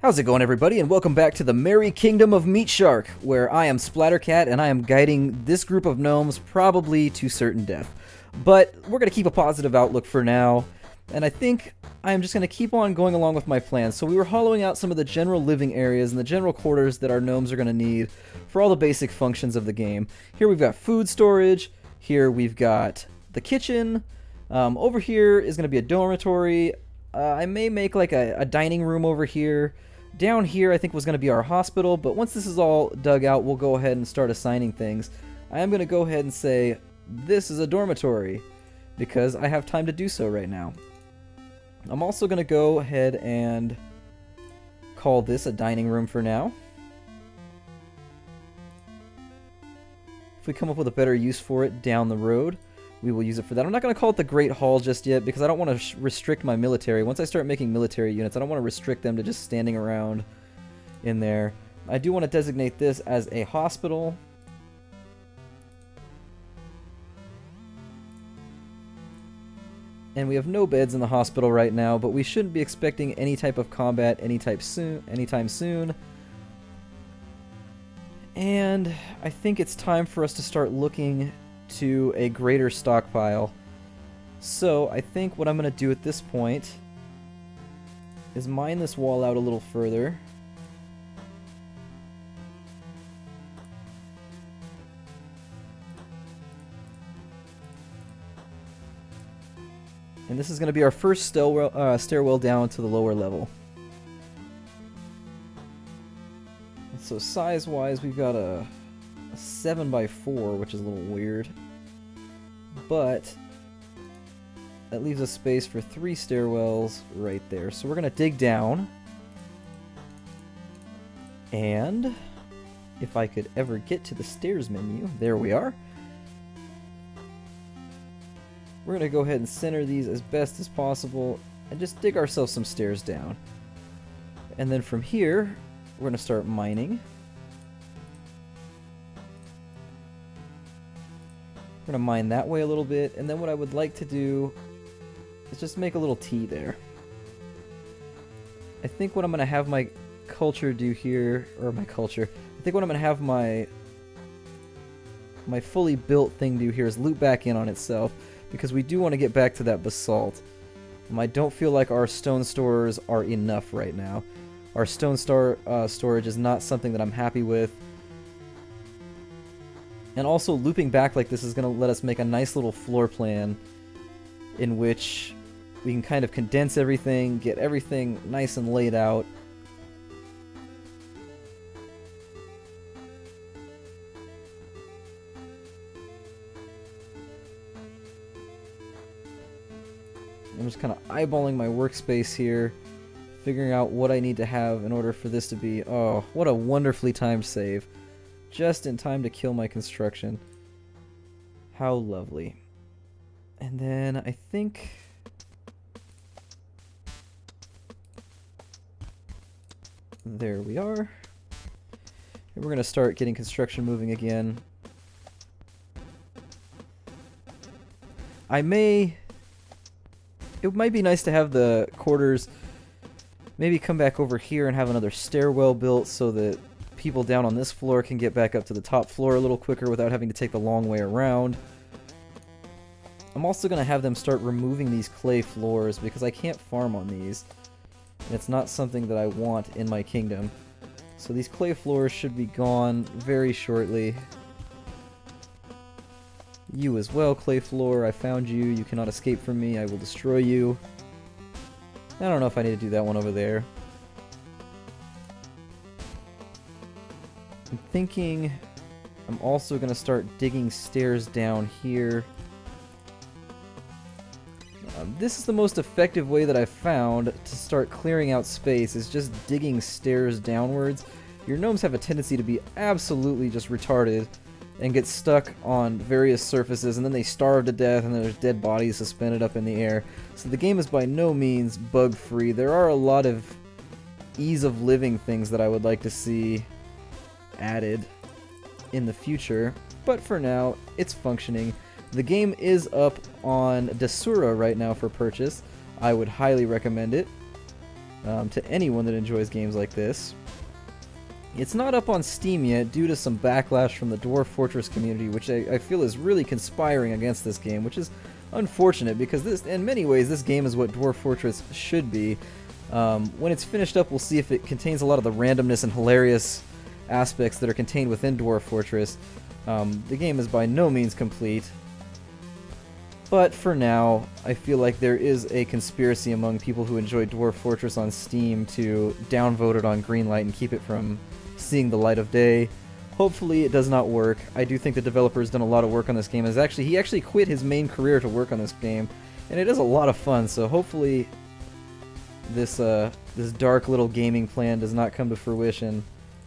How's it going, everybody, and welcome back to the merry kingdom of Meatshark, where I am Splattercat and I am guiding this group of gnomes probably to certain death. But we're going to keep a positive outlook for now, and I think I'm just going to keep on going along with my plan. So we were hollowing out some of the general living areas and the general quarters that our gnomes are going to need for all the basic functions of the game. Here we've got food storage, here we've got the kitchen, over here is going to be a dormitory. I may make like a dining room over here. Down here I think was going to be our hospital, but once this is all dug out, we'll go ahead and start assigning things. I am going to go ahead and say this is a dormitory because I have time to do so right now. I'm also going to go ahead and call this a dining room for now. If we come up with a better use for it down the road, we will use it for that. I'm not going to call it the Great Hall just yet because I don't want to restrict my military. Once I start making military units, I don't want to restrict them to just standing around in there. I do want to designate this as a hospital. And we have no beds in the hospital right now, but we shouldn't be expecting any type of combat anytime soon. And I think it's time for us to start looking to a greater stockpile. So I think what I'm going to do at this point is mine this wall out a little further. And this is going to be our first stairwell down to the lower level. So size-wise, we've got a 7x4, which is a little weird, but that leaves us space for 3 stairwells right there. So we're going to dig down, and if I could ever get to the stairs menu, there we are. We're going to go ahead and center these as best as possible and just dig ourselves some stairs down. And then from here, we're going to start mining. We're going to mine that way a little bit, and then what I would like to do is just make a little T there. I think what I'm going to have my culture do here, or my culture, I think what I'm going to have my fully built thing do here is loop back in on itself, because we do want to get back to that basalt. I don't feel like our stone stores are enough right now. Our stone storage is not something that I'm happy with. And also looping back like this is going to let us make a nice little floor plan in which we can kind of condense everything, get everything nice and laid out. I'm just kind of eyeballing my workspace here, figuring out what I need to have in order for this to be... Oh, what a wonderfully timed save. Just in time to kill my construction. How lovely. And then I think... There we are. And we're going to start getting construction moving again. It might be nice to have the quarters maybe come back over here and have another stairwell built so that people down on this floor can get back up to the top floor a little quicker without having to take the long way around. I'm also going to have them start removing these clay floors because I can't farm on these. And it's not something that I want in my kingdom. So these clay floors should be gone very shortly. You as well, clay floor. I found you. You cannot escape from me. I will destroy you. I don't know if I need to do that one over there. I'm thinking I'm also going to start digging stairs down here. This is the most effective way that I've found to start clearing out space, is just digging stairs downwards. Your gnomes have a tendency to be absolutely just retarded and get stuck on various surfaces, and then they starve to death, and there's dead bodies suspended up in the air. So the game is by no means bug-free. There are a lot of ease of living things that I would like to see added in the future, but for now, it's functioning. The game is up on Desura right now for purchase. I would highly recommend it. to anyone that enjoys games like this. It's not up on Steam yet due to some backlash from the Dwarf Fortress community, which I feel is really conspiring against this game, which is unfortunate because this, in many ways, this game is what Dwarf Fortress should be. When it's finished up, we'll see if it contains a lot of the randomness and hilarious aspects that are contained within Dwarf Fortress. The game is by no means complete, but for now, I feel like there is a conspiracy among people who enjoy Dwarf Fortress on Steam to downvote it on Greenlight and keep it from seeing the light of day. Hopefully it does not work. I do think the developer has done a lot of work on this game. He actually quit his main career to work on this game, and it is a lot of fun, so hopefully this dark little gaming plan does not come to fruition,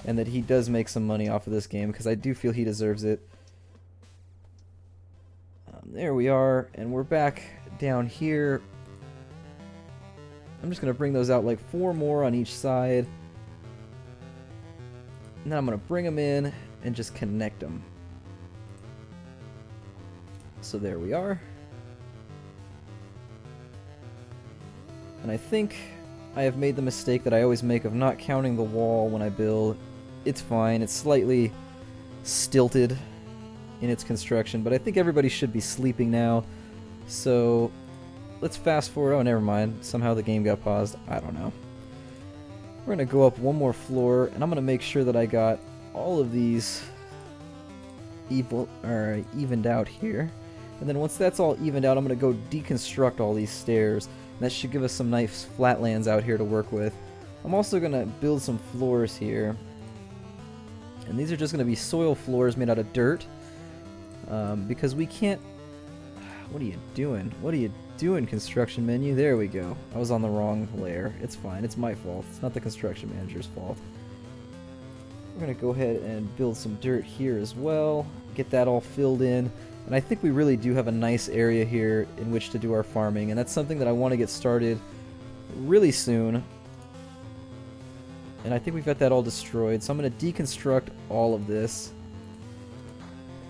and that he does make some money off of this game, because I do feel he deserves it. There we are, and we're back down here. I'm just going to bring those out like 4 more on each side. And then I'm going to bring them in and just connect them. So there we are. And I think I have made the mistake that I always make of not counting the wall when I build. It's fine. It's slightly stilted in its construction, but I think everybody should be sleeping now. So let's fast forward. Oh, never mind. Somehow the game got paused. I don't know. We're going to go up 1 more floor, and I'm going to make sure that I got all of these evened out here. And then once that's all evened out, I'm going to go deconstruct all these stairs. And that should give us some nice flatlands out here to work with. I'm also going to build some floors here. And these are just going to be soil floors made out of dirt. Because we can't... What are you doing? What are you doing, construction menu? There we go. I was on the wrong layer. It's fine. It's my fault. It's not the construction manager's fault. We're going to go ahead and build some dirt here as well. Get that all filled in. And I think we really do have a nice area here in which to do our farming. And that's something that I want to get started really soon. And I think we've got that all destroyed. So I'm going to deconstruct all of this.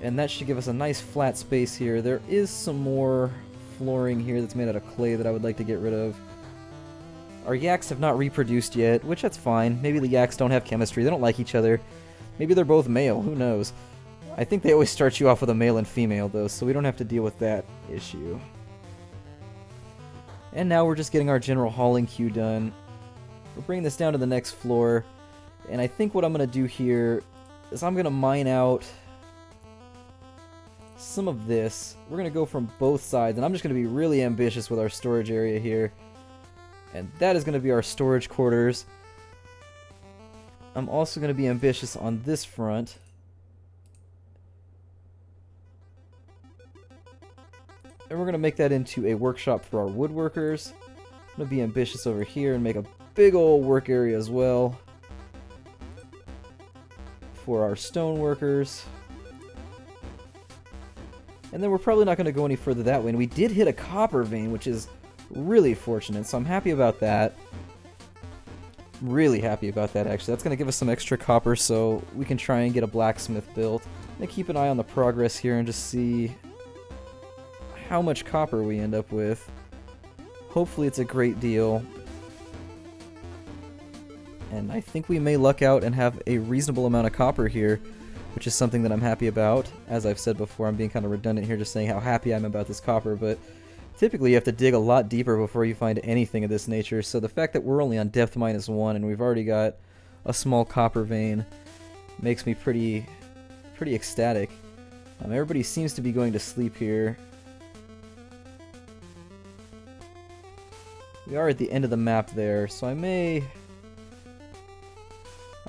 And that should give us a nice flat space here. There is some more flooring here that's made out of clay that I would like to get rid of. Our yaks have not reproduced yet, which that's fine. Maybe the yaks don't have chemistry. They don't like each other. Maybe they're both male. Who knows? I think they always start you off with a male and female, though, so we don't have to deal with that issue. And now we're just getting our general hauling queue done. We're bringing this down to the next floor. And I think what I'm going to do here is I'm going to mine out some of this. We're going to go from both sides, and I'm just going to be really ambitious with our storage area here. And that is going to be our storage quarters. I'm also going to be ambitious on this front. And we're going to make that into a workshop for our woodworkers. I'm going to be ambitious over here and make a big old work area as well for our stone workers. And then we're probably not going to go any further that way. And we did hit a copper vein, which is really fortunate, so I'm happy about that. Really happy about that, actually. That's going to give us some extra copper so we can try and get a blacksmith built. I'm going to keep an eye on the progress here and just see how much copper we end up with. Hopefully it's a great deal. And I think we may luck out and have a reasonable amount of copper here, which is something that I'm happy about. As I've said before, I'm being kind of redundant here just saying how happy I'm about this copper, but typically you have to dig a lot deeper before you find anything of this nature, so the fact that we're only on depth -1 and we've already got a small copper vein makes me pretty ecstatic. Everybody seems to be going to sleep here. We are at the end of the map there, so I may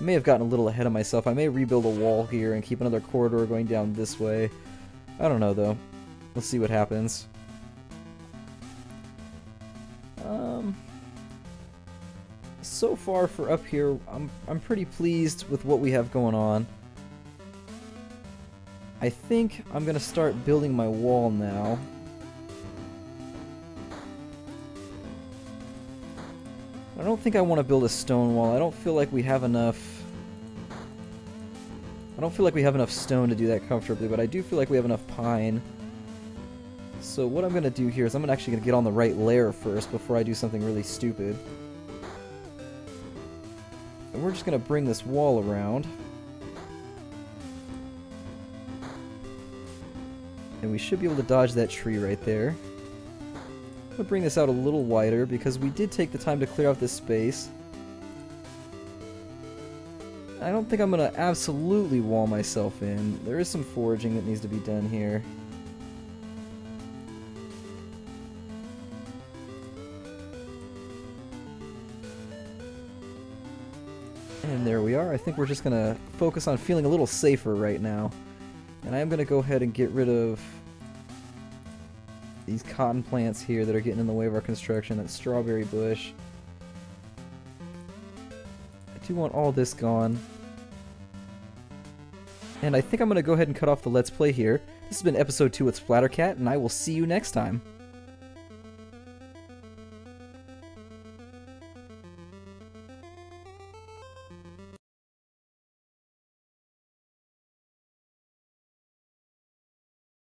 have gotten a little ahead of myself. I may rebuild a wall here and keep another corridor going down this way. I don't know, though. Let's see what happens. So far for up here, I'm pretty pleased with what we have going on. I think I'm going to start building my wall now. I don't think I want to build a stone wall. I don't feel like we have enough stone to do that comfortably, but I do feel like we have enough pine. So what I'm going to do here is I'm actually going to get on the right layer first before I do something really stupid. And we're just going to bring this wall around. And we should be able to dodge that tree right there. I'm going to bring this out a little wider because we did take the time to clear out this space. I don't think I'm going to absolutely wall myself in. There is some foraging that needs to be done here. And there we are. I think we're just going to focus on feeling a little safer right now. And I am going to go ahead and get rid of these cotton plants here that are getting in the way of our construction. That strawberry bush. I do want all this gone. And I think I'm going to go ahead and cut off the Let's Play here. This has been episode 2 with Splattercat, and I will see you next time.